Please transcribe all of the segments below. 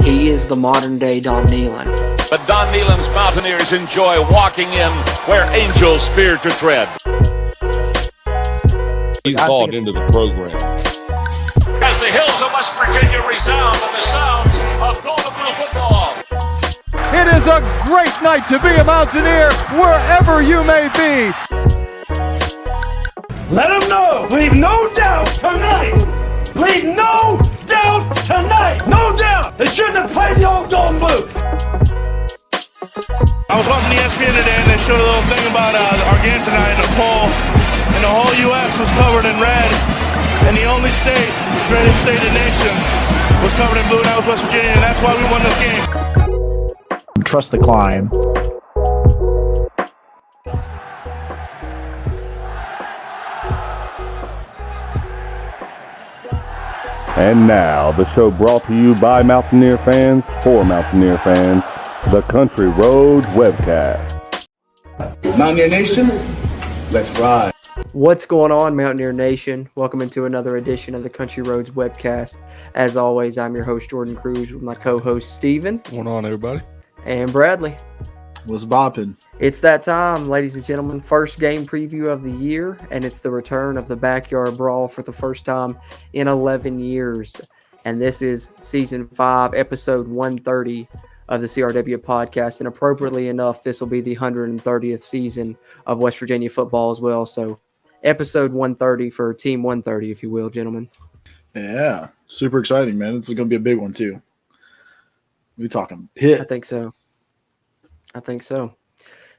He is the modern day Don Nealon. But Don Nealon's Mountaineers enjoy walking in where angels fear to tread. He's bought into the program. As the hills of West Virginia resound with the sounds of Golden Blue football. It is a great night to be a Mountaineer wherever you may be. Let them know. Leave no doubt tonight. Leave no doubt tonight. No doubt. They shouldn't have played the old Golden Blue. I was watching ESPN today and they showed a little thing about our game tonight in a poll. And the whole U.S. was covered in red. And the only state, the greatest state in the nation, was covered in blue, and that was West Virginia. And that's why we won this game. Trust the climb. And now, the show brought to you by Mountaineer fans for Mountaineer fans, the Country Roads Webcast. Mountaineer Nation, let's ride. What's going on, Mountaineer Nation? Welcome into another edition of the Country Roads Webcast. As always, I'm your host, Jordan Cruz, with my co-host, Steven. What's going on, everybody? And Bradley. What's bopping? It's that time, ladies and gentlemen. First game preview of the year, and it's the return of the Backyard Brawl for the first time in 11 years. And this is Season 5, Episode 130 of the CRW podcast. And appropriately enough, this will be the 130th season of West Virginia football as well. So, Episode 130 for Team 130, if you will, gentlemen. Yeah, super exciting, man. It's going to be a big one, too. We talking Pitt. I think so.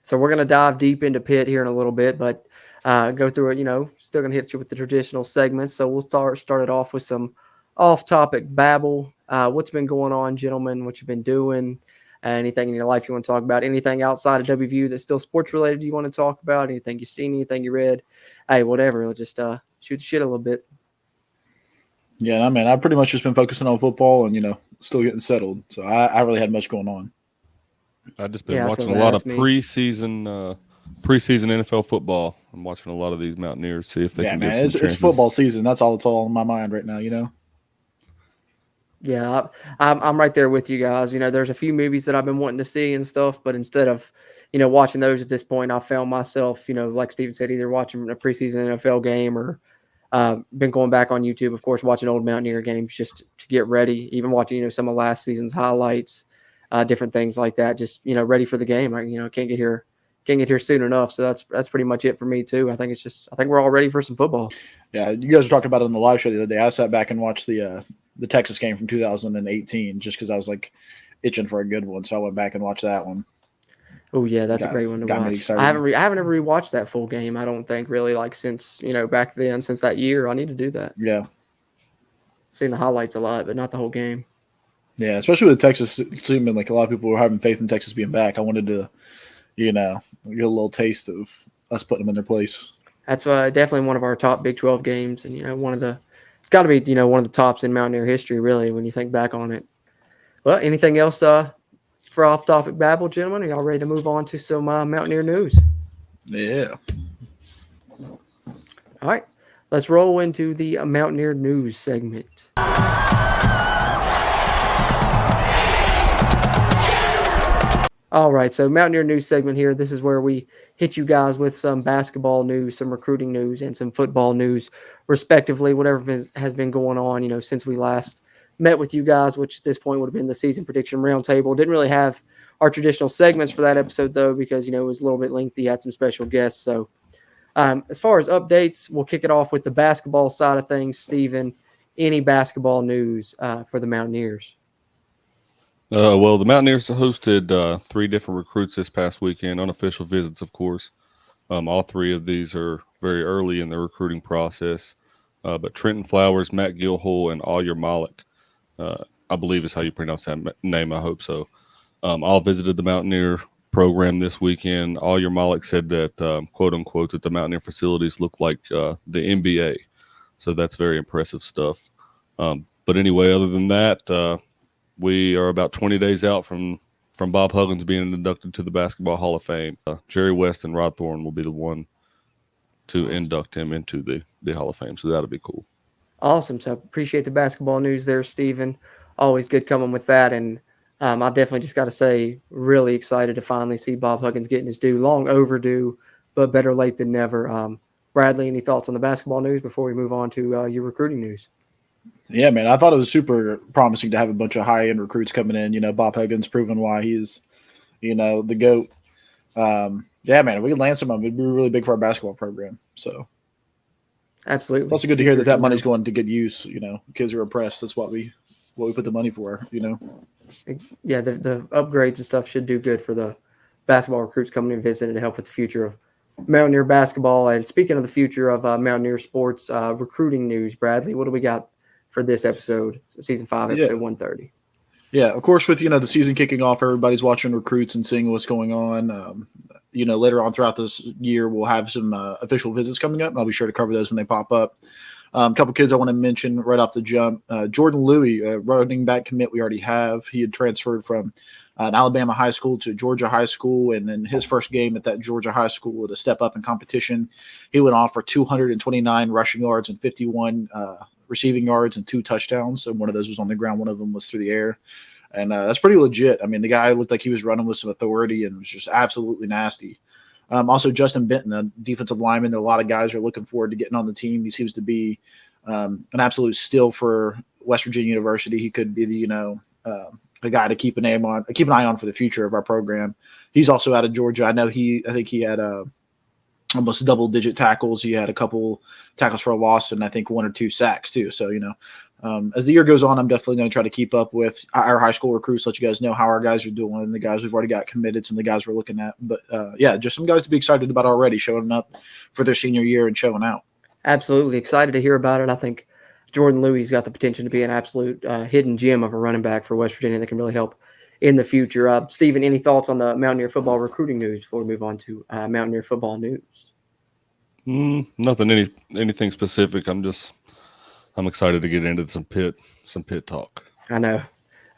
So we're going to dive deep into Pitt here in a little bit, but go through it, still going to hit you with the traditional segments. So we'll start it off with some off-topic babble. What's been going on, gentlemen? What you've been doing? Anything in your life you want to talk about? Anything outside of WVU that's still sports-related you want to talk about? Anything you've seen? Anything you read? Hey, whatever. We'll just shoot the shit a little bit. Yeah, I mean, I've pretty much just been focusing on football and, still getting settled. So I really had much going on. I've just been watching a lot of preseason NFL football. I'm watching a lot of these Mountaineers, see if they can get some chances. It's football season. That's all that's all in my mind right now, Yeah, I'm right there with you guys. There's a few movies that I've been wanting to see and stuff, but instead of, watching those at this point, I found myself, like Steven said, either watching a preseason NFL game or been going back on YouTube, of course, watching old Mountaineer games just to get ready, even watching, some of last season's highlights, different things like that, just, ready for the game. I can't get here soon enough. So that's pretty much it for me too. I think we're all ready for some football. Yeah. You guys were talking about it on the live show the other day. I sat back and watched the Texas game from 2018 just because I was like itching for a good one. So I went back and watched that one. Oh yeah, that's a great one to watch. I haven't ever rewatched that full game. I don't think really since back then, since that year. I need to do that. Yeah, seen the highlights a lot, but not the whole game. Yeah, especially with Texas team and a lot of people were having faith in Texas being back. I wanted to, get a little taste of us putting them in their place. That's definitely one of our top Big 12 games, and it's got to be one of the tops in Mountaineer history, really, when you think back on it. Well, anything else for off-topic babble, gentlemen? Are y'all ready to move on to some Mountaineer news? Yeah. All right. Let's roll into the Mountaineer news segment. All right. So Mountaineer news segment here. This is where we hit you guys with some basketball news, some recruiting news, and some football news, respectively, whatever has been going on, since we last met with you guys, which at this point would have been the season prediction roundtable. Didn't really have our traditional segments for that episode, though, because, it was a little bit lengthy, had some special guests. So as far as updates, we'll kick it off with the basketball side of things. Steven, any basketball news for the Mountaineers? Well, the Mountaineers hosted 3 different recruits this past weekend, unofficial visits, of course. All 3 of these are very early in the recruiting process. But Trenton Flowers, Matt Gilhole, and Alyer Malik, I believe is how you pronounce that name. I hope so. All visited the Mountaineer program this weekend. Alyer Malik said that, quote unquote, that the Mountaineer facilities look like the NBA. So that's very impressive stuff. But anyway, other than that, we are about 20 days out from Bob Huggins being inducted to the Basketball Hall of Fame. Jerry West and Rod Thorne will be the one to induct him into the Hall of Fame. So that'll be cool. Awesome. So appreciate the basketball news there, Stephen. Always good coming with that. And I definitely just got to say, really excited to finally see Bob Huggins getting his due. Long overdue, but better late than never. Bradley, any thoughts on the basketball news before we move on to your recruiting news? Yeah, man, I thought it was super promising to have a bunch of high-end recruits coming in. Bob Huggins proving why he's, the GOAT. Yeah, man, if we can land some of them, it'd be really big for our basketball program. So Absolutely. it's also good to hear that money's going to good use. Kids are oppressed. That's what we put the money for. Yeah, the upgrades and stuff should do good for the basketball recruits coming in and visiting to help with the future of Mountaineer basketball. And speaking of the future of Mountaineer sports, recruiting news, Bradley, what do we got for this episode, season 5, episode 130? Yeah, of course, with the season kicking off, everybody's watching recruits and seeing what's going on. Later on throughout this year, we'll have some official visits coming up, and I'll be sure to cover those when they pop up. A couple kids I want to mention right off the jump. Jordan Louis, running back commit we already have. He had transferred from an Alabama high school to Georgia high school, and in his first game at that Georgia high school to step up in competition, he went off for 229 rushing yards and 51 receiving yards and 2 touchdowns. And one of those was on the ground. One of them was through the air. And that's pretty legit. I mean, the guy looked like he was running with some authority and was just absolutely nasty. Also, Justin Benton, a defensive lineman, that a lot of guys are looking forward to getting on the team. He seems to be an absolute steal for West Virginia University. He could be the guy to keep an eye on for the future of our program. He's also out of Georgia. I think he had almost double-digit tackles. He had a couple tackles for a loss and I think 1 or 2 sacks too. So, as the year goes on, I'm definitely going to try to keep up with our high school recruits, let you guys know how our guys are doing, the guys we've already got committed, some of the guys we're looking at. But, just some guys to be excited about already, showing up for their senior year and showing out. Absolutely. Excited to hear about it. I think Jordan Louis got the potential to be an absolute hidden gem of a running back for West Virginia that can really help in the future. Stephen, any thoughts on the Mountaineer football recruiting news before we move on to Mountaineer football news? Nothing, anything specific. I'm excited to get into some pit talk. I know.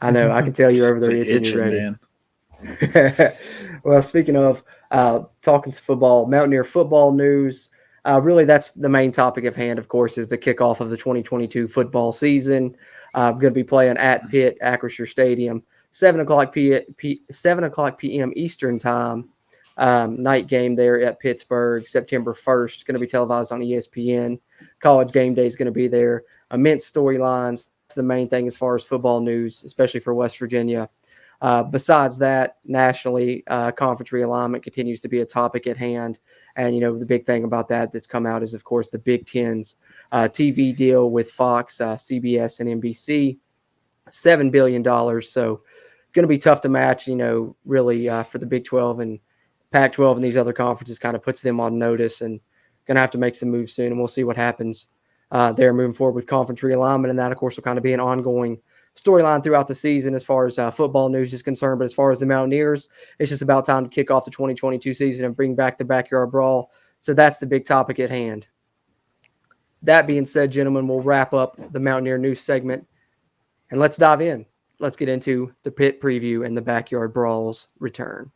I can tell you're over there itching ready. Man. Well, speaking of talking to football, Mountaineer football news, really that's the main topic of hand, of course, is the kickoff of the 2022 football season. Going to be playing at Pitt, Acrisure Stadium, 7 o'clock p.m. Eastern time. Night game there at Pittsburgh, September 1st. Going to be televised on ESPN. College game day is going to be there. Immense storylines. That's the main thing as far as football news, especially for West Virginia. Besides that, nationally, conference realignment continues to be a topic at hand. And, the big thing about that that's come out is, of course, the Big Ten's TV deal with Fox, CBS, and NBC, $7 billion. So going to be tough to match, really for the Big 12 and Pac-12 and these other conferences kind of puts them on notice and going to have to make some moves soon. And we'll see what happens there moving forward with conference realignment. And that, of course, will kind of be an ongoing storyline throughout the season as far as football news is concerned. But as far as the Mountaineers, it's just about time to kick off the 2022 season and bring back the Backyard Brawl. So that's the big topic at hand. That being said, gentlemen, we'll wrap up the Mountaineer news segment and let's dive in. Let's get into the Pitt preview and the Backyard Brawl's return.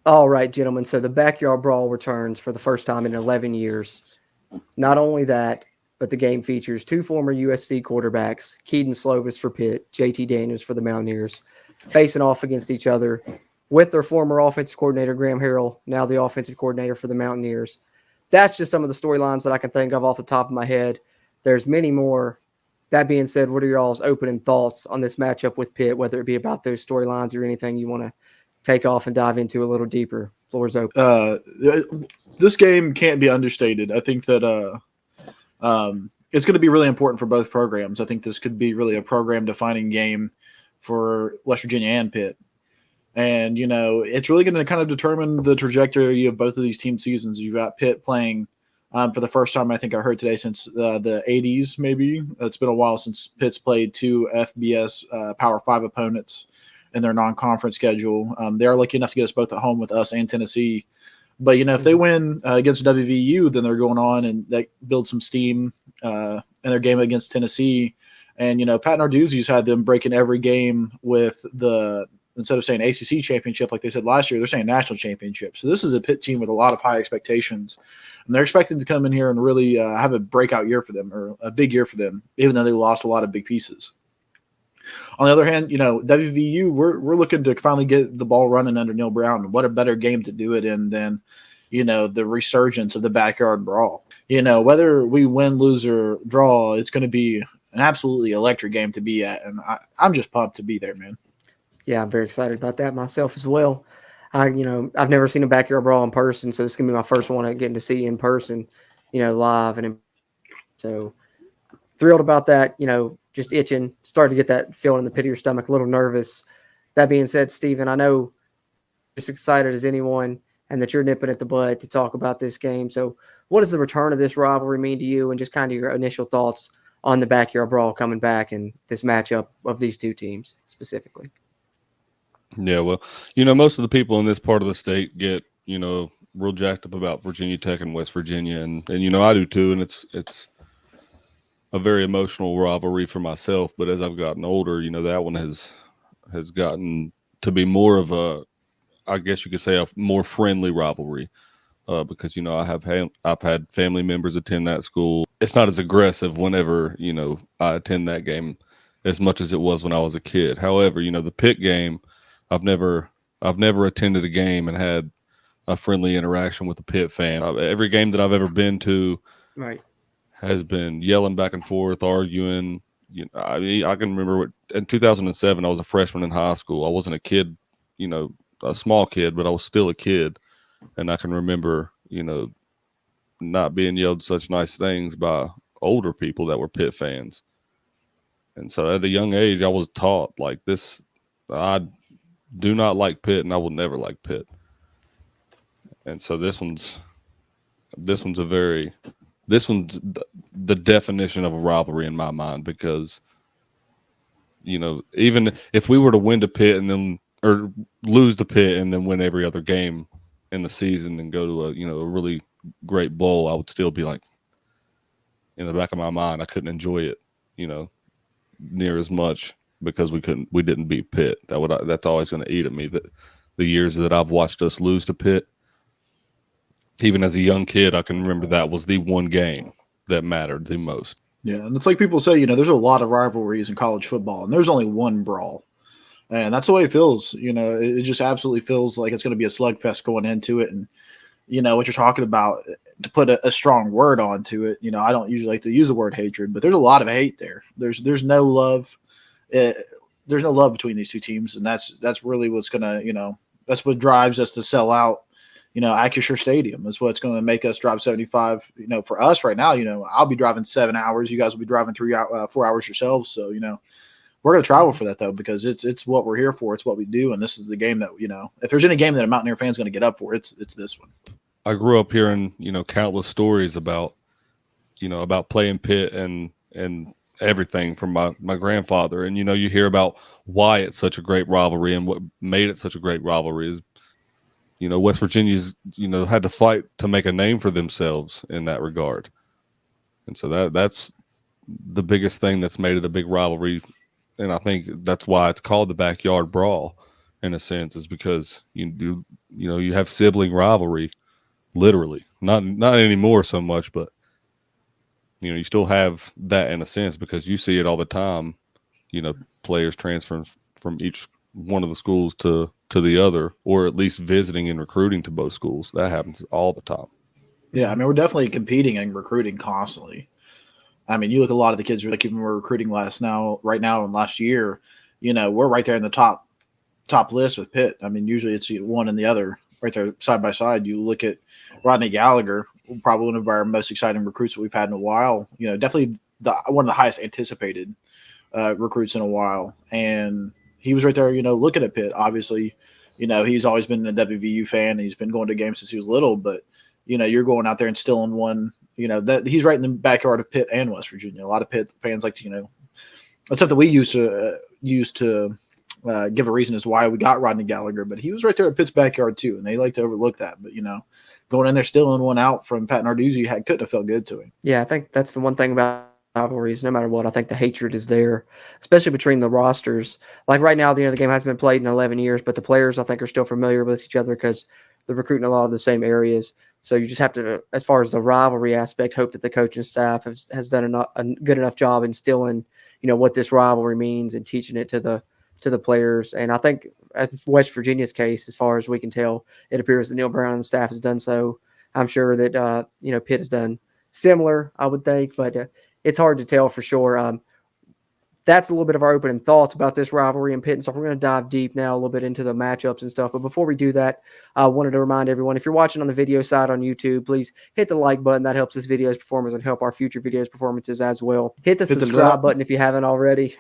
All right, gentlemen. So the Backyard Brawl returns for the first time in 11 years. Not only that, but the game features 2 former USC quarterbacks, Keaton Slovis for Pitt, JT Daniels for the Mountaineers, facing off against each other with their former offensive coordinator, Graham Harrell, now the offensive coordinator for the Mountaineers. That's just some of the storylines that I can think of off the top of my head. There's many more. That being said, what are your all's opening thoughts on this matchup with Pitt, whether it be about those storylines or anything you want to take off and dive into a little deeper? Floor is open. This game can't be understated. I think that it's going to be really important for both programs. I think this could be really a program-defining game for West Virginia and Pitt. And, it's really going to kind of determine the trajectory of both of these team seasons. You've got Pitt playing for the first time, I think I heard today, since the 80s maybe. It's been a while since Pitt's played 2 FBS Power 5 opponents in their non-conference schedule. They are lucky enough to get us both at home with us and Tennessee. But, if they win against WVU, then they're going on and they build some steam in their game against Tennessee. And, Pat Narduzzi's had them breaking every game with the instead of saying ACC championship like they said last year, they're saying national championship. So this is a Pitt team with a lot of high expectations, and they're expected to come in here and really have a breakout year for them, or a big year for them, even though they lost a lot of big pieces. On the other hand, WVU, we're looking to finally get the ball running under Neil Brown. What a better game to do it in than, the resurgence of the Backyard Brawl. Whether we win, lose, or draw, it's going to be an absolutely electric game to be at, and I'm just pumped to be there, man. Yeah, I'm very excited about that myself as well. I've never seen a Backyard Brawl in person, so this is going to be my first one getting to see in person, live. So thrilled about that, just itching, starting to get that feeling in the pit of your stomach, a little nervous. That being said, Stephen, I know you're as excited as anyone and that you're nipping at the bud to talk about this game. So what does the return of this rivalry mean to you, and just kind of your initial thoughts on the Backyard Brawl coming back and this matchup of these two teams specifically? Yeah, well, most of the people in this part of the state get, real jacked up about Virginia Tech and West Virginia, and I do too, and it's a very emotional rivalry for myself. But as I've gotten older, that one has gotten to be more of a, I guess you could say, a more friendly rivalry, because I've had family members attend that school. It's not as aggressive whenever I attend that game as much as it was when I was a kid. However, the Pitt game, I've never attended a game and had a friendly interaction with a Pitt fan. Every game that I've ever been to, right, has been yelling back and forth, arguing. I can remember in 2007, I was a freshman in high school. I wasn't a kid, a small kid, but I was still a kid. And I can remember, not being yelled such nice things by older people that were Pitt fans. And so at a young age, I was taught like this, I do not like Pitt and I will never like Pitt. And so this one's the definition of a rivalry in my mind, because, even if we were to win to Pitt and then, or lose to Pitt and then win every other game in the season and go to a really great bowl, I would still be like, in the back of my mind, I couldn't enjoy it, near as much, because we didn't beat Pitt. That's always going to eat at me. That the years that I've watched us lose to Pitt, even as a young kid, I can remember that was the one game that mattered the most. Yeah, and it's like people say, there's a lot of rivalries in college football, and there's only one brawl. And that's the way it feels. It just absolutely feels like it's going to be a slugfest going into it. And, what you're talking about, to put a strong word onto it, I don't usually like to use the word hatred, but there's a lot of hate there. There's no love. There's no love between these two teams. And that's really what's going to, that's what drives us to sell out, Acrisure Stadium. That's what's going to make us drive 75. For us right now, I'll be driving 7 hours. You guys will be driving 4 hours yourselves. So, we're going to travel for that, though, because it's what we're here for. It's what we do, and this is the game that, if there's any game that a Mountaineer fan's going to get up for, it's this one. I grew up hearing, countless stories about playing Pitt and everything from my grandfather. And, you hear about why it's such a great rivalry and what made it such a great rivalry is, West Virginia's, had to fight to make a name for themselves in that regard. And so that's the biggest thing that's made it a big rivalry. And I think that's why it's called the Backyard Brawl, in a sense, is because you have sibling rivalry, literally. Not anymore so much, but you still have that in a sense, because you see it all the time. Players transferring from each one of the schools to the other, or at least visiting and recruiting to both schools. That happens all the time. Yeah, I mean, we're definitely competing and recruiting constantly. I mean, you look at a lot of the kids, like even we're recruiting right now and last year, we're right there in the top list with Pitt. I mean, usually it's one and the other right there side by side. You look at Rodney Gallagher, probably one of our most exciting recruits that we've had in a while. Definitely one of the highest anticipated recruits in a while. And he was right there, looking at Pitt. Obviously, he's always been a WVU fan. And he's been going to games since he was little, but you're going out there and still in one. That he's right in the backyard of Pitt and West Virginia. A lot of Pitt fans like to, that's something we used to give a reason as to why we got Rodney Gallagher, but he was right there at Pitt's backyard too, and they like to overlook that. But going in there still in one out from Pat Narduzzi couldn't have felt good to him. Yeah, I think that's the one thing about rivalries, no matter what. I think the hatred is there, especially between the rosters. Like right now, the game hasn't been played in 11 years, but the players I think are still familiar with each other because they're recruiting a lot of the same areas. So you just have to, as far as the rivalry aspect, hope that the coaching staff has done a good enough job instilling, what this rivalry means and teaching it to the players. And I think as West Virginia's case, as far as we can tell, it appears that Neil Brown and the staff has done so. I'm sure that Pitt has done similar, I would think, but it's hard to tell for sure. That's a little bit of our opening thoughts about this rivalry in Pitt and stuff. We're going to dive deep now a little bit into the matchups and stuff. But before we do that, I wanted to remind everyone, if you're watching on the video side on YouTube, please hit the like button. That helps this video's performance and help our future videos performances as well. Hit the subscribe button if you haven't already.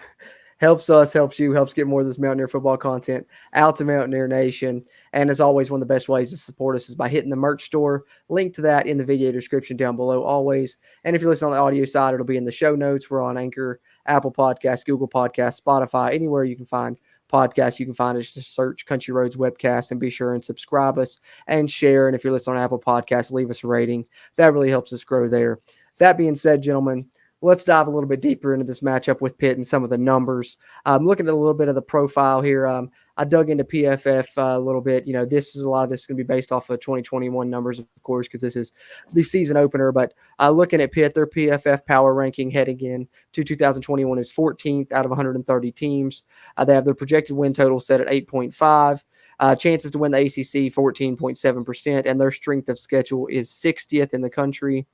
Helps us, helps you, helps get more of this Mountaineer football content out to Mountaineer Nation. And as always, one of the best ways to support us is by hitting the merch store. Link to that in the video description down below always. And if you're listening on the audio side, it'll be in the show notes. We're on Anchor, Apple Podcasts, Google Podcasts, Spotify, anywhere you can find podcasts. You can find us. Just search Country Roads Webcast and be sure and subscribe us and share. And if you're listening on Apple Podcasts, leave us a rating. That really helps us grow there. That being said, gentlemen, let's dive a little bit deeper into this matchup with Pitt and some of the numbers. I'm looking at a little bit of the profile here. I dug into PFF a little bit. A lot of this is going to be based off of 2021 numbers, of course, because this is the season opener. But looking at Pitt, their PFF power ranking heading in to 2021 is 14th out of 130 teams. They have their projected win total set at 8.5. Chances to win the ACC, 14.7%. And their strength of schedule is 60th in the country.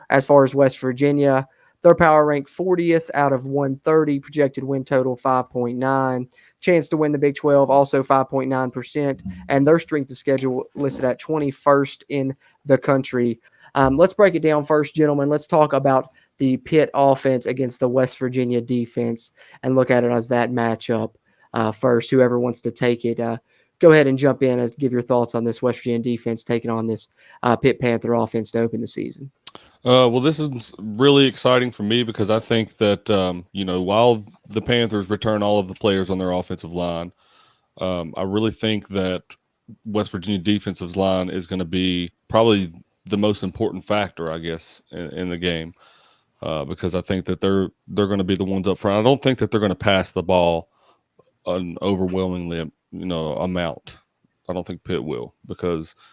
As far as West Virginia, their power rank 40th out of 130, projected win total 5.9. Chance to win the Big 12, also 5.9%. And their strength of schedule listed at 21st in the country. Let's break it down first, gentlemen. Let's talk about the Pitt offense against the West Virginia defense and look at it as that matchup first. Whoever wants to take it, go ahead and jump in and give your thoughts on this West Virginia defense taking on this Pitt Panther offense to open the season. Well, this is really exciting for me because I think that, while the Panthers return all of the players on their offensive line, I really think that West Virginia defensive line is going to be probably the most important factor, I guess, in the game because I think that they're going to be the ones up front. I don't think that they're going to pass the ball an overwhelmingly, amount. I don't think Pitt will because –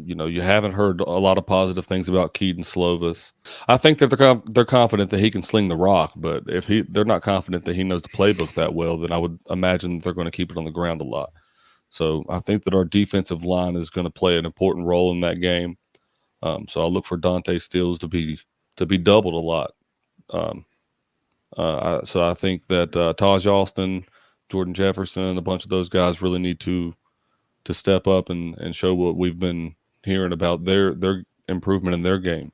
you haven't heard a lot of positive things about Keaton Slovis. I think that they're confident that he can sling the rock, but if they're not confident that he knows the playbook that well, then I would imagine they're going to keep it on the ground a lot. So I think that our defensive line is going to play an important role in that game. So I'll look for Dante Stills to be doubled a lot. So I think that Taj Austin, Jordan Jefferson, a bunch of those guys really need to step up and show what we've been hearing about their improvement in their game.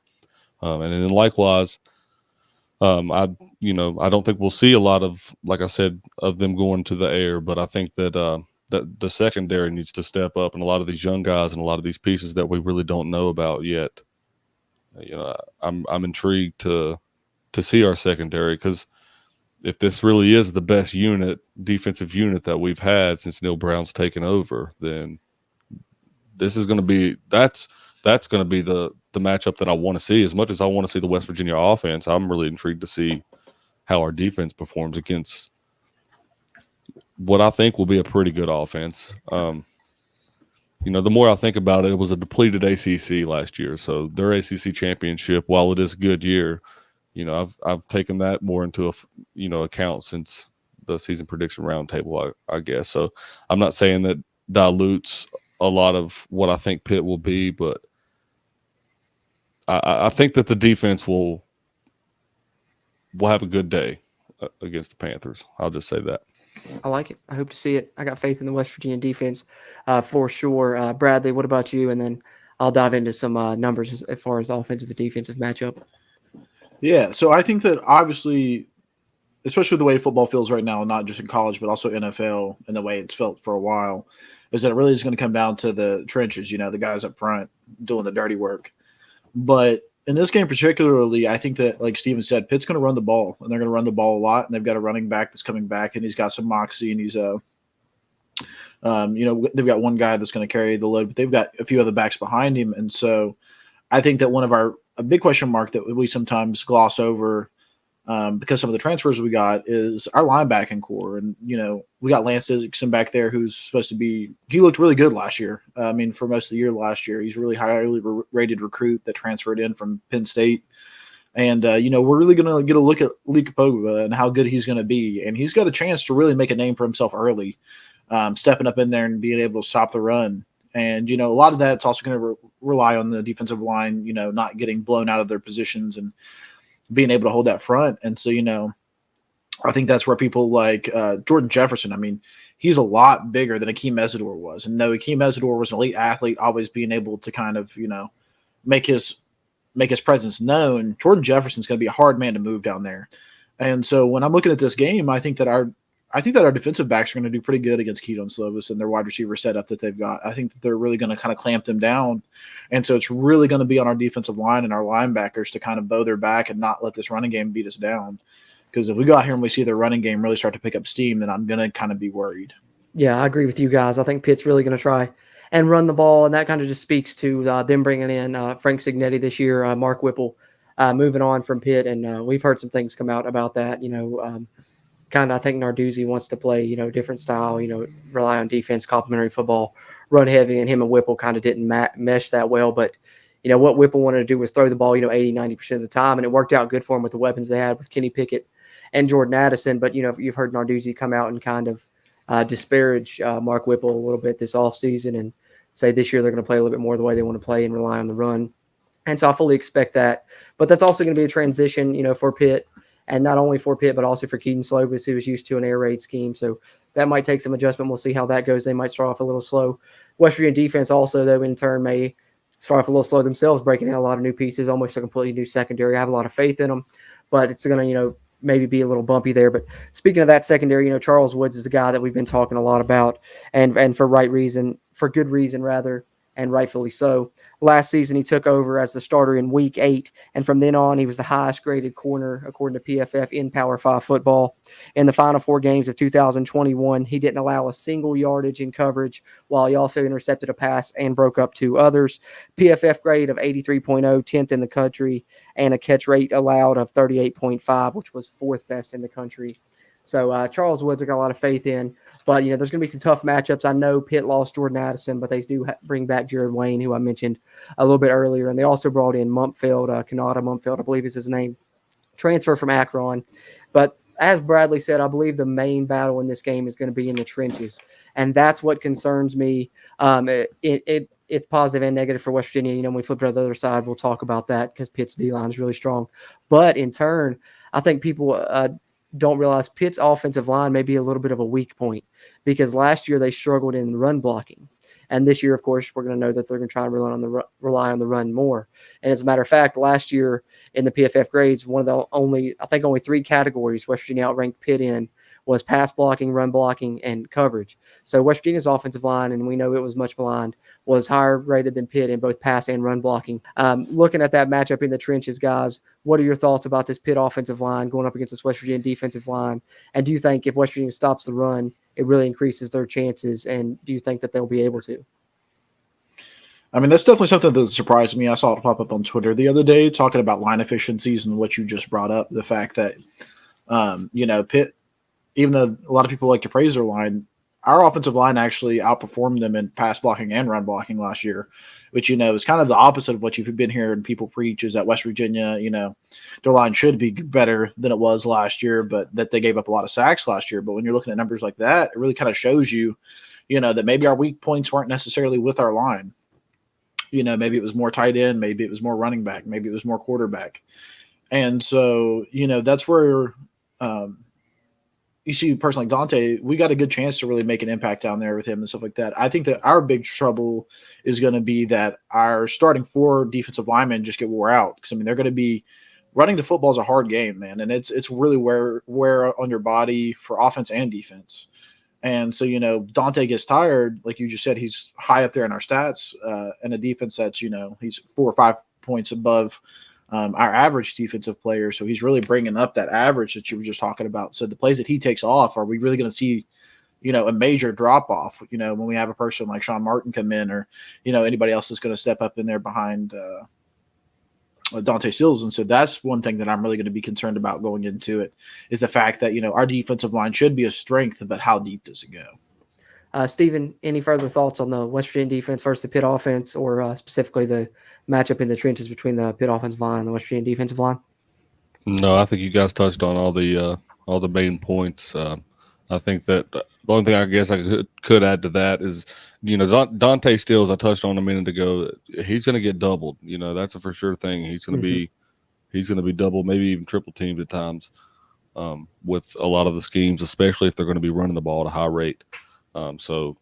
And then likewise, I don't think we'll see a lot of, like I said, of them going to the air, but I think that that the secondary needs to step up, and a lot of these young guys and a lot of these pieces that we really don't know about yet. I'm intrigued to see our secondary, because if this really is the best defensive unit that we've had since Neil Brown's taken over, then this is going to be that's going to be the matchup that I want to see. As much as I want to see the West Virginia offense, I'm really intrigued to see how our defense performs against what I think will be a pretty good offense. The more I think about it, it was a depleted ACC last year. So their ACC championship, while it is a good year, I've taken that more into account since the season prediction roundtable, I guess. So I'm not saying that dilutes a lot of what I think Pitt will be, but I think that the defense will have a good day against the Panthers. I'll just say that. I like it. I hope to see it. I got faith in the West Virginia defense for sure. Bradley, what about you? And then I'll dive into some numbers as far as the offensive and defensive matchup. Yeah, so I think that obviously, especially the way football feels right now, not just in college, but also NFL and the way it's felt for a while, is that it really is going to come down to the trenches, the guys up front doing the dirty work. But in this game particularly, I think that, like Steven said, Pitt's going to run the ball, and they're going to run the ball a lot, and they've got a running back that's coming back, and he's got some moxie, and he's they've got one guy that's going to carry the load, but they've got a few other backs behind him. And so I think that a big question mark that we sometimes gloss over because some of the transfers we got is our linebacking core. And, we got Lance Dixon back there who's supposed to be – he looked really good last year. For most of the year last year. He's a really highly rated recruit that transferred in from Penn State. And, we're really going to get a look at Lee Pogba and how good he's going to be. And he's got a chance to really make a name for himself early, stepping up in there and being able to stop the run. And, a lot of that's also going to rely on the defensive line, not getting blown out of their positions and being able to hold that front. And so, I think that's where people like Jordan Jefferson, he's a lot bigger than Akeem Mesidor was. And though Akeem Mesidor was an elite athlete, always being able to kind of, make his presence known, Jordan Jefferson's going to be a hard man to move down there. And so when I'm looking at this game, I think that our defensive backs are going to do pretty good against Keaton Slovis and their wide receiver setup that they've got. I think that they're really going to kind of clamp them down. And so it's really going to be on our defensive line and our linebackers to kind of bow their back and not let this running game beat us down. Because if we go out here and we see their running game really start to pick up steam, then I'm going to kind of be worried. Yeah, I agree with you guys. I think Pitt's really going to try and run the ball, and that kind of just speaks to them bringing in Frank Signetti this year, Mark Whipple moving on from Pitt, and we've heard some things come out about that. Kind of I think Narduzzi wants to play, different style, rely on defense, complementary football, run heavy, and him and Whipple kind of didn't mesh that well. But, what Whipple wanted to do was throw the ball, 80, 90% of the time, and it worked out good for him with the weapons they had with Kenny Pickett and Jordan Addison. But, you've heard Narduzzi come out and kind of disparage Mark Whipple a little bit this offseason and say this year they're going to play a little bit more the way they want to play and rely on the run. And so I fully expect that. But that's also going to be a transition, for Pitt, and not only for Pitt, but also for Keaton Slovis, who is used to an air raid scheme. So that might take some adjustment. We'll see how that goes. They might start off a little slow. West Virginia defense also, though, in turn may start off a little slow themselves, breaking in a lot of new pieces, almost a completely new secondary. I have a lot of faith in them, but it's going to, maybe be a little bumpy there. But speaking of that secondary, Charles Woods is the guy that we've been talking a lot about, and for good reason, and rightfully so. Last season, he took over as the starter in Week 8, and from then on, he was the highest-graded corner, according to PFF, in Power 5 football. In the final 4 games of 2021, he didn't allow a single yardage in coverage, while he also intercepted a pass and broke up 2 others. PFF grade of 83.0, 10th in the country, and a catch rate allowed of 38.5, which was 4th best in the country. So Charles Woods I got a lot of faith in. But, there's going to be some tough matchups. I know Pitt lost Jordan Addison, but they do bring back Jared Wayne, who I mentioned a little bit earlier. And they also brought in Mumpfield, Kanata Mumpfield, I believe is his name, transfer from Akron. But as Bradley said, I believe the main battle in this game is going to be in the trenches. And that's what concerns me. It's positive and negative for West Virginia. When we flip to the other side, we'll talk about that because Pitt's D-line is really strong. But in turn, I think people don't realize Pitt's offensive line may be a little bit of a weak point because last year they struggled in run blocking. And this year, of course, we're going to know that they're going to try and rely on the run more. And as a matter of fact, last year in the PFF grades, one of the only 3 categories West Virginia outranked Pitt in was pass blocking, run blocking, and coverage. So West Virginia's offensive line, and we know it was much maligned, was higher rated than Pitt in both pass and run blocking. Looking at that matchup in the trenches, guys, what are your thoughts about this Pitt offensive line going up against this West Virginia defensive line? And do you think if West Virginia stops the run, it really increases their chances? And do you think that they'll be able to? That's definitely something that surprised me. I saw it pop up on Twitter the other day talking about line efficiencies and what you just brought up, the fact that, Pitt, even though a lot of people like to praise their line, our offensive line actually outperformed them in pass blocking and run blocking last year, which, is kind of the opposite of what you've been hearing people preach is that West Virginia, their line should be better than it was last year, but that they gave up a lot of sacks last year. But when you're looking at numbers like that, it really kind of shows you, that maybe our weak points weren't necessarily with our line. Maybe it was more tight end, maybe it was more running back, maybe it was more quarterback. And so, that's where you see a person like Dante, we got a good chance to really make an impact down there with him and stuff like that. I think that our big trouble is going to be that our starting 4 defensive linemen just get wore out. Because, they're going to be running the football is a hard game, man. And it's really wear on your body for offense and defense. And so, Dante gets tired. Like you just said, he's high up there in our stats and a defense that's, he's 4 or 5 points above our average defensive player. So he's really bringing up that average that you were just talking about. So the plays that he takes off, are we really going to see, a major drop off, when we have a person like Sean Martin come in or, anybody else is going to step up in there behind Dante Sills. And so that's one thing that I'm really going to be concerned about going into it, is the fact that, our defensive line should be a strength, but how deep does it go? Stephen, any further thoughts on the West Virginia defense versus the Pitt offense, or specifically the matchup in the trenches between the Pitt offensive line and the West Virginia defensive line? No, I think you guys touched on all the main points. I think that the only thing I guess I could add to that is, Dante Stills, I touched on a minute ago. He's going to get doubled. That's a for sure thing. He's going to be double, maybe even triple teamed at times, with a lot of the schemes, especially if they're going to be running the ball at a high rate. So,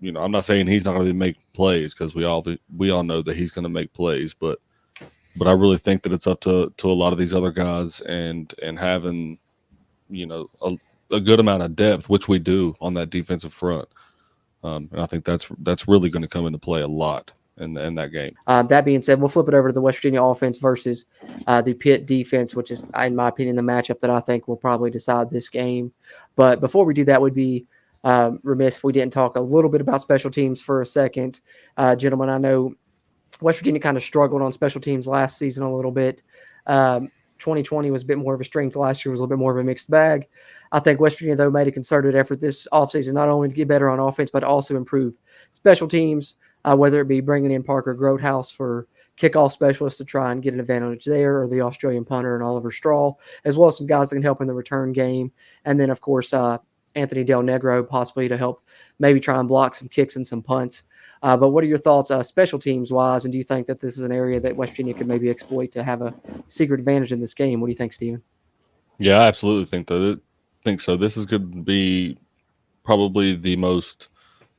I'm not saying he's not going to be making plays, because we all know that he's going to make plays, but I really think that it's up to a lot of these other guys and having, a good amount of depth, which we do on that defensive front. And I think that's really going to come into play a lot in that game. That being said, we'll flip it over to the West Virginia offense versus the Pitt defense, which is, in my opinion, the matchup that I think will probably decide this game. But before we do that, we'd be remiss if we didn't talk a little bit about special teams for a second. Gentlemen, I know West Virginia kind of struggled on special teams last season a little bit. 2020 was a bit more of a strength. Last year was a little bit more of a mixed bag. I think West Virginia, though, made a concerted effort this offseason not only to get better on offense, but also improve special teams, whether it be bringing in Parker Grotehouse for kickoff specialists to try and get an advantage there, or the Australian punter and Oliver Straw, as well as some guys that can help in the return game. And then, of course, Anthony Del Negro possibly to help maybe try and block some kicks and some punts. But what are your thoughts special teams-wise, and do you think that this is an area that West Virginia could maybe exploit to have a secret advantage in this game? What do you think, Stephen? Yeah, I absolutely think so. This is going to be probably the most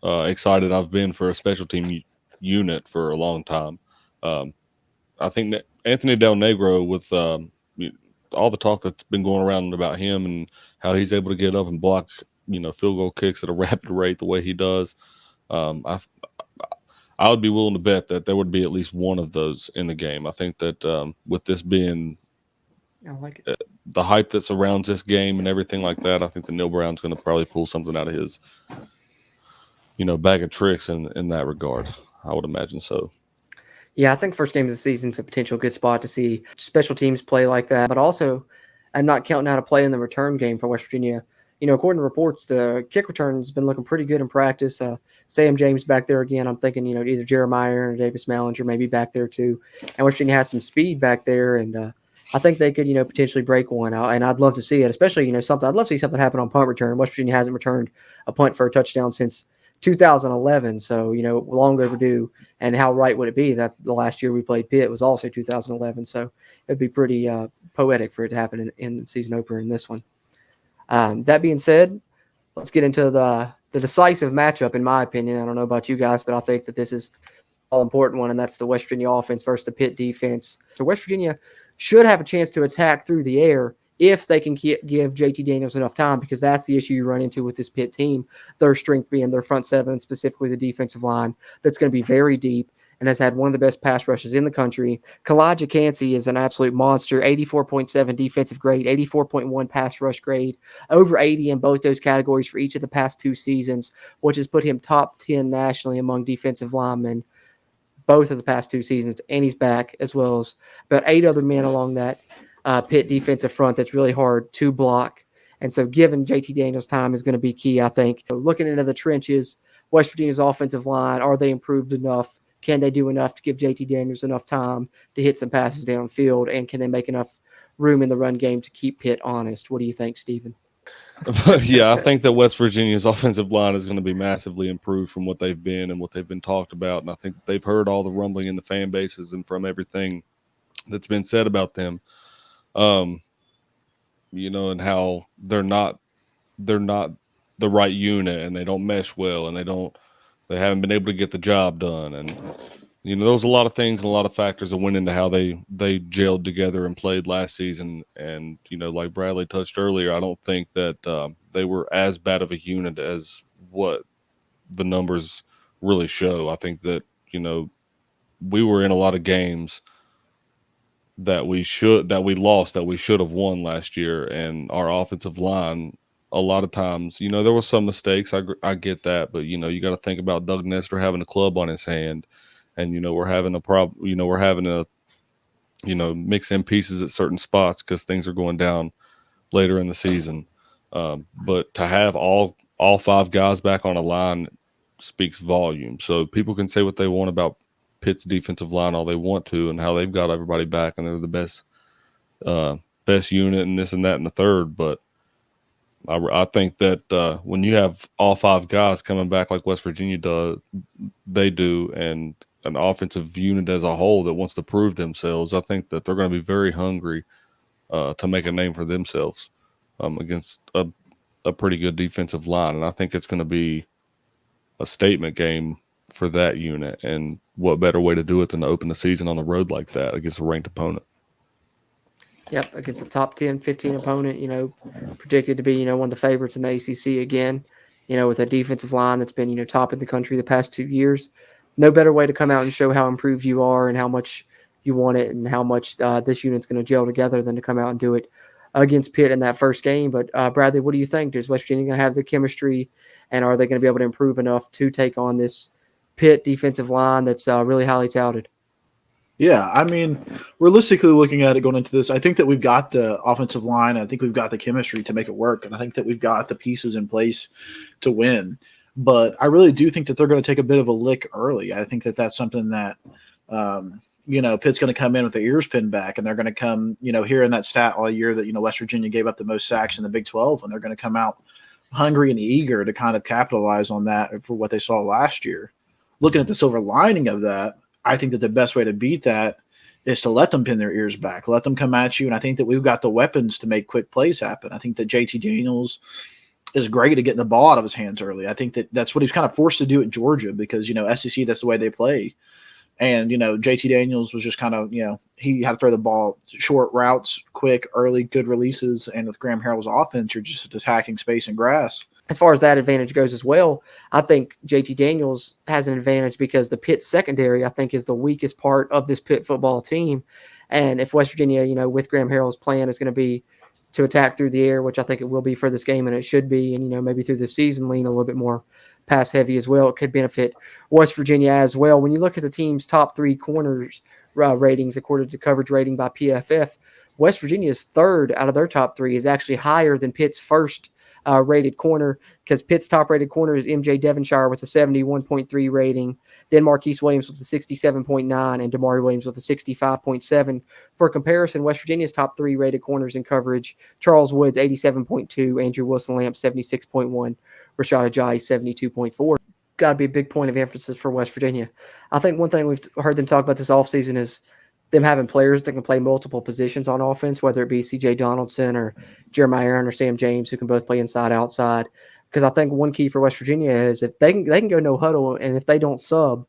excited I've been for a special team unit for a long time. I think that Anthony Del Negro, with all the talk that's been going around about him and how he's able to get up and block, field goal kicks at a rapid rate the way he does, I would be willing to bet that there would be at least one of those in the game. I think that with this being I like it. The hype that surrounds this game and everything like that, I think that Neil Brown's going to probably pull something out of his, bag of tricks in that regard. I would imagine so. Yeah, I think first game of the season is a potential good spot to see special teams play like that. But also, I'm not counting out a play in the return game for West Virginia. According to reports, the kick return has been looking pretty good in practice. Sam James back there again. I'm thinking, either Jeremiah or Davis Mallinger maybe back there too. And West Virginia has some speed back there, and I think they could, potentially break one out. And I'd love to see it, especially, I'd love to see something happen on punt return. West Virginia hasn't returned a punt for a touchdown since 2011, so long overdue. And how right would it be that the last year we played Pitt was also 2011? So it'd be pretty poetic for it to happen in the season opener in this one. That being said, let's get into the decisive matchup. In my opinion, I don't know about you guys, but I think that this is all important one, and that's the West Virginia offense versus the Pitt defense. So West Virginia should have a chance to attack through the air if they can give JT Daniels enough time, because that's the issue you run into with this Pitt team. Their strength being their front seven, specifically the defensive line, that's going to be very deep and has had one of the best pass rushes in the country. Kalijah Cansey is an absolute monster, 84.7 defensive grade, 84.1 pass rush grade, over 80 in both those categories for each of the past 2 seasons, which has put him top 10 nationally among defensive linemen both of the past 2 seasons, and he's back, as well as about 8 other men along that Pitt defensive front that's really hard to block. And so giving JT Daniels time is going to be key, I think. So looking into the trenches, West Virginia's offensive line, are they improved enough? Can they do enough to give JT Daniels enough time to hit some passes downfield? And can they make enough room in the run game to keep Pitt honest? What do you think, Stephen? Yeah, I think that West Virginia's offensive line is going to be massively improved from what they've been and what they've been talked about. And I think that they've heard all the rumbling in the fan bases and from everything that's been said about them, and how they're not the right unit, and they don't mesh well, and they haven't been able to get the job done. And, there was a lot of things and a lot of factors that went into how they gelled together and played last season. And, like Bradley touched earlier, I don't think that they were as bad of a unit as what the numbers really show. I think that, we were in a lot of games that we lost, that we should have won last year. And our offensive line, a lot of times, there were some mistakes. I get that, but you got to think about Doug Nestor having a club on his hand, and we're having a problem. We're having a mix in pieces at certain spots because things are going down later in the season. But to have all 5 guys back on a line speaks volume. So people can say what they want about Pitt's defensive line all they want to and how they've got everybody back and they're the best unit and this and that and the third. But I think that when you have all 5 guys coming back like West Virginia they do, and an offensive unit as a whole that wants to prove themselves, I think that they're going to be very hungry to make a name for themselves against a pretty good defensive line. And I think it's going to be a statement game for that unit. And what better way to do it than to open the season on the road like that against a ranked opponent? Yep, against the top 10, 15 opponent, projected to be, one of the favorites in the ACC again, with a defensive line that's been, top in the country the past 2 years. No better way to come out and show how improved you are and how much you want it and how much this unit's going to gel together than to come out and do it against Pitt in that first game. But Bradley, what do you think? Is West Virginia going to have the chemistry, and are they going to be able to improve enough to take on this Pitt defensive line that's really highly touted? Yeah, I mean, realistically looking at it going into this, I think that we've got the offensive line. I think we've got the chemistry to make it work, and I think that we've got the pieces in place to win. But I really do think that they're going to take a bit of a lick early. I think that that's something that Pitt's going to come in with their ears pinned back, and they're going to come, hearing that stat all year that, West Virginia gave up the most sacks in the Big 12, and they're going to come out hungry and eager to kind of capitalize on that for what they saw last year. Looking at the silver lining of that, I think that the best way to beat that is to let them pin their ears back, let them come at you, and I think that we've got the weapons to make quick plays happen. I think that JT Daniels is great at getting the ball out of his hands early. I think that that's what he was kind of forced to do at Georgia because, SEC, that's the way they play. And, JT Daniels was just kind of, he had to throw the ball, short routes, quick, early, good releases. And with Graham Harrell's offense, you're just attacking space and grass. As far as that advantage goes as well, I think JT Daniels has an advantage because the Pitt secondary, I think, is the weakest part of this Pitt football team. And if West Virginia, with Graham Harrell's plan is going to be to attack through the air, which I think it will be for this game, and it should be, and, maybe through the season lean a little bit more pass heavy as well. It could benefit West Virginia as well. When you look at the team's top 3 corners ratings, according to coverage rating by PFF, West Virginia's third out of their top 3 is actually higher than Pitt's first rated corner, because Pitt's top rated corner is MJ Devonshire with a 71.3 rating, then Marquise Williams with a 67.9, and Damari Williams with a 65.7. For comparison, West Virginia's top 3 rated corners in coverage: Charles Woods 87.2, Andrew Wilson-Lamp 76.1, Rashad Ajayi 72.4. Got to be a big point of emphasis for West Virginia. I think one thing we've heard them talk about this offseason is them having players that can play multiple positions on offense, whether it be C.J. Donaldson or Jeremiah Aaron or Sam James, who can both play inside, outside. Because I think one key for West Virginia is if they can go no huddle, and if they don't sub,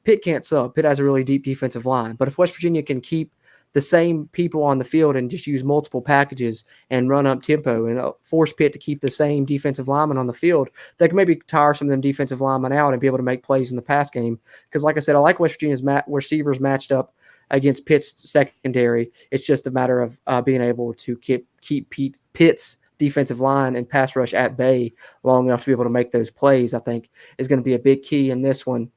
Pitt can't sub. Pitt has a really deep defensive line. But if West Virginia can keep the same people on the field and just use multiple packages and run up tempo and force Pitt to keep the same defensive lineman on the field, they can maybe tire some of them defensive linemen out and be able to make plays in the pass game. Because like I said, I like West Virginia's receivers matched up against Pitt's secondary. It's just a matter of being able to keep Pitt's defensive line and pass rush at bay long enough to be able to make those plays, I think, is going to be a big key in this one.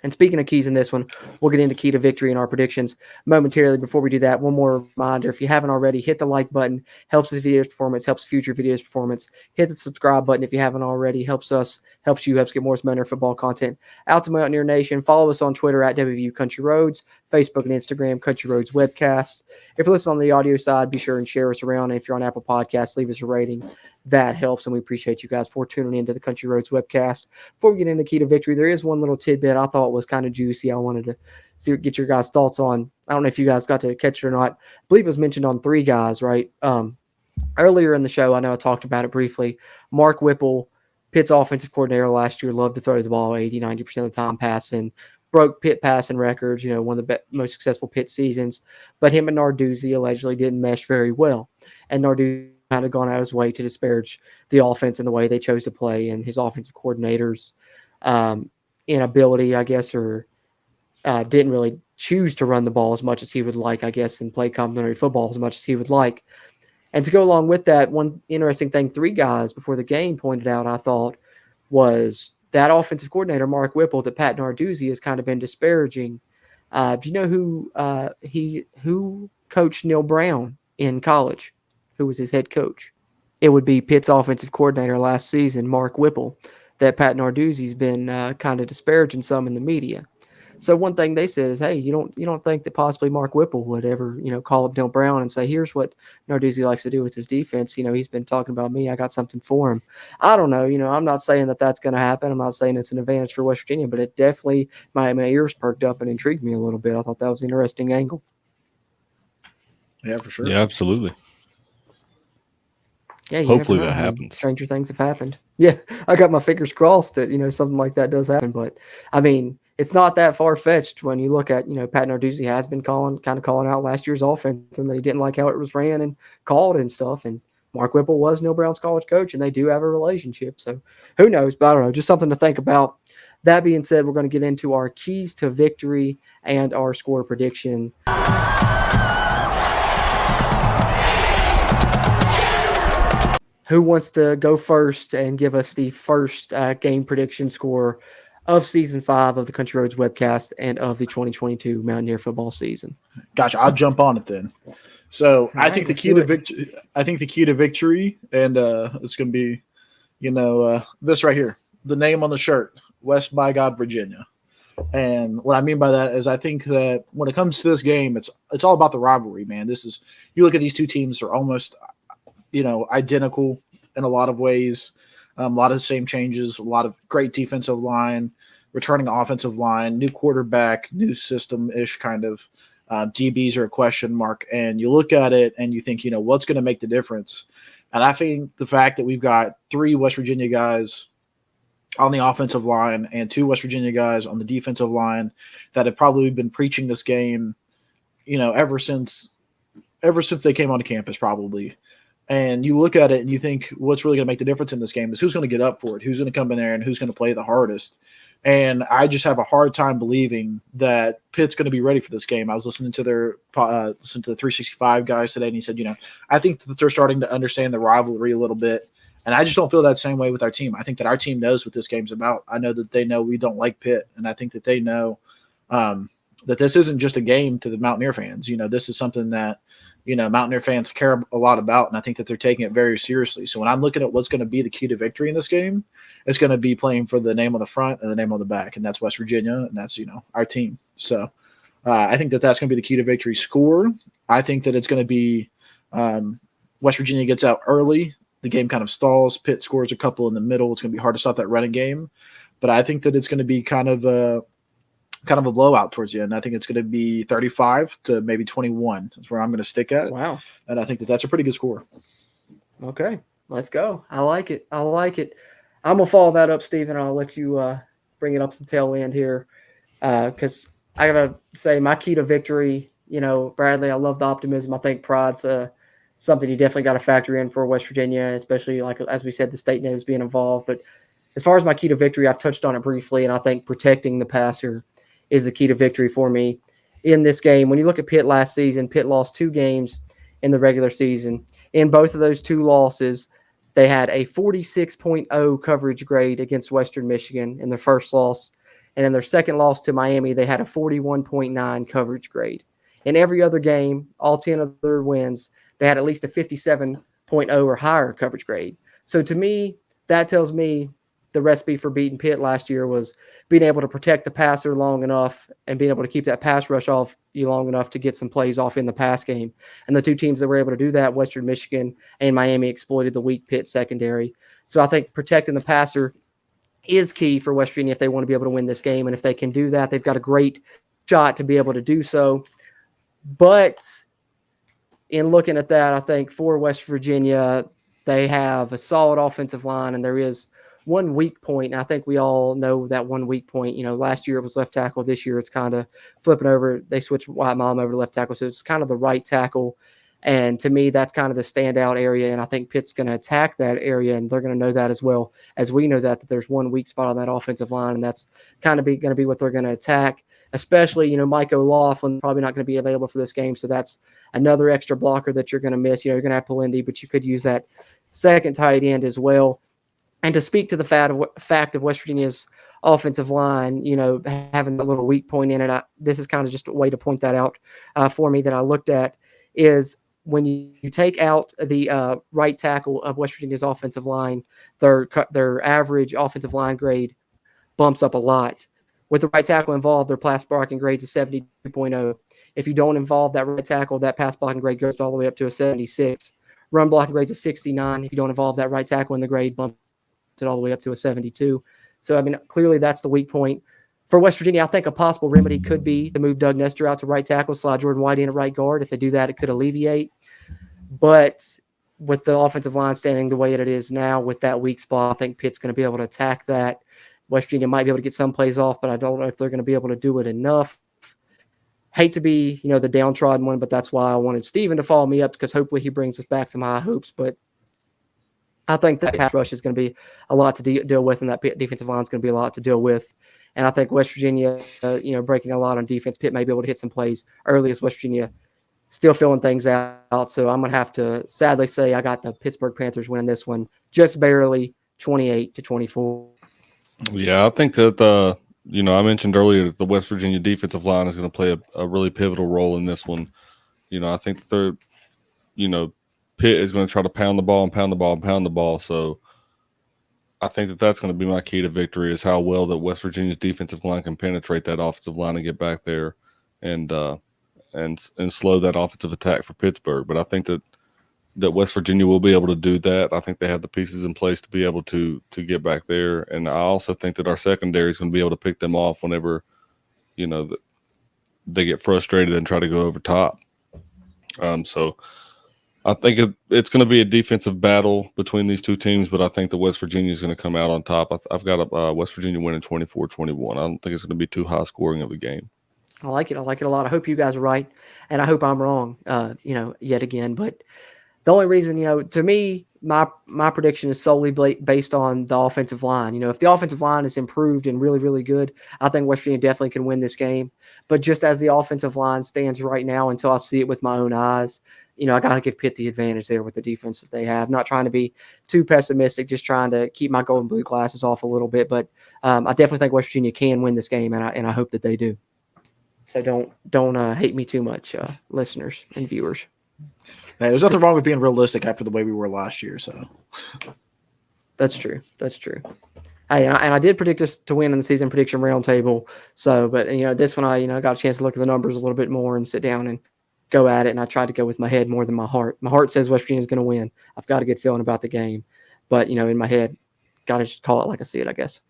And speaking of keys in this one, we'll get into key to victory in our predictions momentarily. Before we do that, one more reminder: if you haven't already, hit the like button. Helps this video's performance, helps future videos' performance. Hit the subscribe button if you haven't already. Helps get more Mountaineer football content out to Mountaineer Nation. Follow us on Twitter at WVU Country Roads, Facebook and Instagram, Country Roads Webcast. If you're listening on the audio side, be sure and share us around. And if you're on Apple Podcasts, leave us a rating. That helps, and we appreciate you guys for tuning into the Country Roads Webcast. Before we get into key to victory, there is one little tidbit I thought was kind of juicy. I wanted to get your guys' thoughts on. I don't know if you guys got to catch it or not. I believe it was mentioned on 3 Guys, right? Earlier in the show, I know I talked about it briefly. Mark Whipple, Pitt's offensive coordinator last year, loved to throw the ball 80-90% of the time passing. Broke Pitt passing records, one of the most successful Pitt seasons. But him and Narduzzi allegedly didn't mesh very well. And Narduzzi kind of gone out of his way to disparage the offense and the way they chose to play, and his offensive coordinators' inability, I guess, or didn't really choose to run the ball as much as he would like, I guess, and play complementary football as much as he would like. And to go along with that, one interesting thing 3 Guys before the game pointed out, I thought, was that offensive coordinator, Mark Whipple, that Pat Narduzzi has kind of been disparaging Do you know who coached Neil Brown in college? Who was his head coach? It would be Pitt's offensive coordinator last season, Mark Whipple, that Pat Narduzzi's been kind of disparaging some in the media. So one thing they said is, hey, you don't think that possibly Mark Whipple would ever, call up Neil Brown and say, here's what Narduzzi likes to do with his defense. He's been talking about me. I got something for him. I don't know. I'm not saying that that's going to happen. I'm not saying it's an advantage for West Virginia, but it definitely, my ears perked up and intrigued me a little bit. I thought that was an interesting angle. Yeah, for sure. Yeah, absolutely. Yeah, hopefully that happens. Stranger things have happened. Yeah, I got my fingers crossed that something like that does happen. But I mean, it's not that far fetched when you look at Pat Narduzzi has been calling out last year's offense and that he didn't like how it was ran and called and stuff. And Mark Whipple was Neil Brown's college coach, and they do have a relationship. So who knows? But I don't know. Just something to think about. That being said, we're going to get into our keys to victory and our score prediction. Who wants to go first and give us the first game prediction score of Season 5 of the Country Roads Webcast and of the 2022 Mountaineer football season? Gotcha. I'll jump on it then. So I think the key to victory. I think the key to victory, and it's going to be, this right here, the name on the shirt, West Backyard, Virginia. And what I mean by that is I think that when it comes to this game, it's all about the rivalry, man. You look at these two teams, they're almost identical in a lot of ways. A lot of the same changes, a lot of great defensive line, returning offensive line, new quarterback, new system-ish kind of. DBs are a question mark. And you look at it and you think, what's going to make the difference? And I think the fact that we've got 3 West Virginia guys on the offensive line and 2 West Virginia guys on the defensive line that have probably been preaching this game, ever since they came onto campus probably. And you look at it and you think what's really going to make the difference in this game is who's going to get up for it, who's going to come in there, and who's going to play the hardest. And I just have a hard time believing that Pitt's going to be ready for this game. I was listening to the 365 guys today, and he said, I think that they're starting to understand the rivalry a little bit. And I just don't feel that same way with our team. I think that our team knows what this game's about. I know that they know we don't like Pitt, and I think that they know that this isn't just a game to the Mountaineer fans. This is something that Mountaineer fans care a lot about, and I think that they're taking it very seriously. So when I'm looking at what's going to be the key to victory in this game, it's going to be playing for the name on the front and the name on the back, and that's West Virginia, and that's, our team. So I think that that's going to be the key to victory. Score, I think that it's going to be West Virginia gets out early. The game kind of stalls. Pitt scores a couple in the middle. It's going to be hard to stop that running game. But I think that it's going to be kind of a blowout towards the end. I think it's going to be 35 to maybe 21. That's where I'm going to stick at. Wow. And I think that that's a pretty good score. Okay, let's go. I like it. I'm going to follow that up, Stephen. I'll let you bring it up to the tail end here because I got to say my key to victory, Bradley, I love the optimism. I think pride's something you definitely got to factor in for West Virginia, especially like, as we said, the state names being involved. But as far as my key to victory, I've touched on it briefly, and I think protecting the passer is the key to victory for me in this game. When you look at Pitt last season, Pitt lost 2 games in the regular season. In both of those 2 losses, they had a 46.0 coverage grade against Western Michigan in their first loss. And in their second loss to Miami, they had a 41.9 coverage grade. In every other game, all 10 of their wins, they had at least a 57.0 or higher coverage grade. So to me, that tells me the recipe for beating Pitt last year was being able to protect the passer long enough and being able to keep that pass rush off you long enough to get some plays off in the pass game. And the 2 teams that were able to do that, Western Michigan and Miami, exploited the weak Pitt secondary. So I think protecting the passer is key for West Virginia if they want to be able to win this game. And if they can do that, they've got a great shot to be able to do so. But in looking at that, I think for West Virginia, they have a solid offensive line, and there is one weak point. And I think we all know that one weak point. Last year it was left tackle. This year it's kind of flipping over. They switched Wyatt Milum over to left tackle, so it's kind of the right tackle. And to me, that's kind of the standout area. And I think Pitt's going to attack that area, and they're going to know that as well as we know that there's one weak spot on that offensive line, and that's kind of going to be what they're going to attack. Especially, Mike O'Laughlin probably not going to be available for this game, so that's another extra blocker that you're going to miss. You're going to have Polindi, but you could use that second tight end as well. And to speak to the fact of West Virginia's offensive line, having a little weak point in it. This is kind of just a way to point that out for me that I looked at is when you take out the right tackle of West Virginia's offensive line, their average offensive line grade bumps up a lot. With the right tackle involved, their pass blocking grade is a 72.0. If you don't involve that right tackle, that pass blocking grade goes all the way up to a 76. Run blocking grade is a 69. If you don't involve that right tackle in the grade, bumps it all the way up to a 72. So, clearly that's the weak point. For West Virginia, I think a possible remedy could be to move Doug Nestor out to right tackle, slide Jordan White in at right guard. If they do that, it could alleviate. But with the offensive line standing the way that it is now, with that weak spot, I think Pitt's going to be able to attack that. West Virginia might be able to get some plays off, but I don't know if they're going to be able to do it enough. Hate to be, the downtrodden one, but that's why I wanted Steven to follow me up, because hopefully he brings us back some high hopes. But I think that pass rush is going to be a lot to deal with, and that Pitt defensive line is going to be a lot to deal with. And I think West Virginia, breaking a lot on defense, Pitt may be able to hit some plays early as West Virginia still filling things out. So I'm going to have to sadly say I got the Pittsburgh Panthers winning this one just barely, 28-24. Yeah, I think that I mentioned earlier that the West Virginia defensive line is going to play a really pivotal role in this one. I think that Pitt is going to try to pound the ball and pound the ball and pound the ball. So I think that that's going to be my key to victory, is how well that West Virginia's defensive line can penetrate that offensive line and get back there and slow that offensive attack for Pittsburgh. But I think that West Virginia will be able to do that. I think they have the pieces in place to be able to get back there. And I also think that our secondary is going to be able to pick them off whenever, they get frustrated and try to go over top. So I think it's going to be a defensive battle between these two teams, but I think that West Virginia is going to come out on top. I've got West Virginia winning 24-21. I don't think it's going to be too high scoring of a game. I like it. I like it a lot. I hope you guys are right, and I hope I'm wrong, yet again. But the only reason, to me, my prediction is solely based on the offensive line. If the offensive line is improved and really, really good, I think West Virginia definitely can win this game. But just as the offensive line stands right now, until I see it with my own eyes, I got to give Pitt the advantage there with the defense that they have. Not trying to be too pessimistic, just trying to keep my gold and blue glasses off a little bit. But I definitely think West Virginia can win this game, and I hope that they do. So don't hate me too much, listeners and viewers. Hey, there's nothing wrong with being realistic after the way we were last year. So that's true. Hey, and I did predict us to win in the season prediction roundtable. So, but this one I got a chance to look at the numbers a little bit more and sit down and go at it. And I tried to go with my head more than my heart. My heart says West Virginia is going to win. I've got a good feeling about the game, but in my head, got to just call it like I see it, I guess.